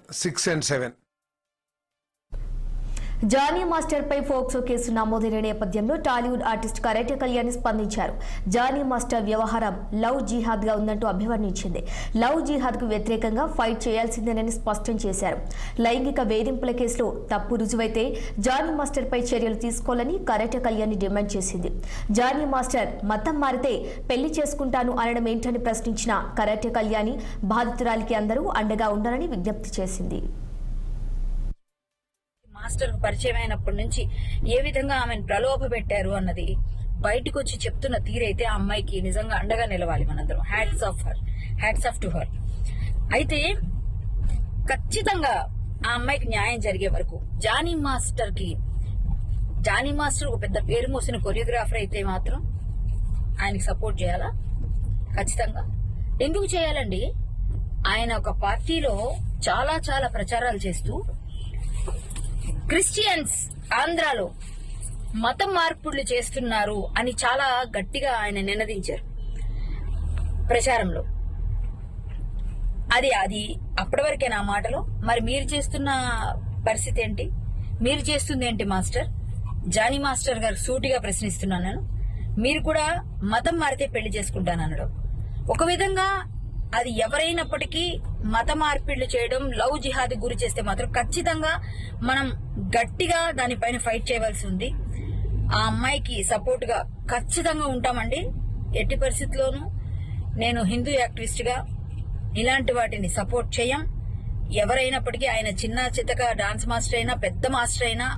6 and 7. Jani Master పై POCSO case నమోదైన నేపథ్యంలో టాలీవుడ్ ఆర్టిస్ట్ కరాటే కళ్యాణి స్పందించారు. జానీ మాస్టర్ వ్యవహారం లవ్ జిహాద్ గా ఉందంటూ అభివర్ణించింది. లవ్ జిహాద్ కు వ్యతిరేకంగా ఫైట్ చేయాల్సిందేనని స్పష్టం చేశారు. లైంగిక వేధింపుల కేసులో తప్పు రుజువైతే జానీ మాస్టర్ పై చర్యలు తీసుకోవాలని కరాటే కళ్యాణి డిమాండ్ చేసింది. జానీ మాస్టర్ మతం మారితే పెళ్లి చేసుకుంటాను అనడం ఏంటని ప్రశ్నించిన కరాటే కళ్యాణి బాధితురాలికి అందరూ అండగా ఉండాలని విజ్ఞప్తి చేసింది. మాస్టర్ పరిచయం అయినప్పటి నుంచి ఏ విధంగా ఆమెను ప్రలోభ పెట్టారు అన్నది బయటకు వచ్చి చెప్తున్న తీరైతే ఆ అమ్మాయికి నిజంగా అండగా నిలవాలి మనందరం. Hats off to her. అయితే ఖచ్చితంగా ఆ అమ్మాయికి న్యాయం జరిగే వరకు జానీ మాస్టర్ ఒక పెద్ద పేరు మోసిన కొరియోగ్రాఫర్ అయితే మాత్రం ఆయనకి సపోర్ట్ చేయాలా? ఖచ్చితంగా. ఎందుకు చేయాలండి? ఆయన ఒక పార్టీలో చాలా చాలా ప్రచారాలు చేస్తూ క్రిస్టియన్స్ ఆంధ్రాలో మతం మార్పులు చేస్తున్నారు అని చాలా గట్టిగా ఆయన నినదించారు ప్రచారంలో. అది అప్పటి వరకే నా మాటలో. మరి మీరు చేస్తున్న పరిస్థితి ఏంటి? మీరు చేస్తుంది ఏంటి మాస్టర్? జానీ మాస్టర్ గారు సూటిగా ప్రశ్నిస్తున్నాను నేను. మీరు కూడా మతం మారితే పెళ్లి చేసుకుంటానన్నాడు. ఒక విధంగా అది ఎవరైనప్పటికీ మత మార్పిళ్లు చేయడం, లవ్ జిహాద్ గురి చేస్తే మాత్రం ఖచ్చితంగా మనం గట్టిగా దానిపైన ఫైట్ చేయవలసి ఉంది. ఆ అమ్మాయికి సపోర్ట్ గా ఖచ్చితంగా ఉంటామండి. ఎట్టి పరిస్థితుల్లోనూ నేను హిందూ యాక్టివిస్ట్ గా ఇలాంటి వాటిని సపోర్ట్ చేయం. ఎవరైనప్పటికీ ఆయన చిన్న చితక డాన్స్ మాస్టర్ అయినా పెద్ద మాస్టర్ అయినా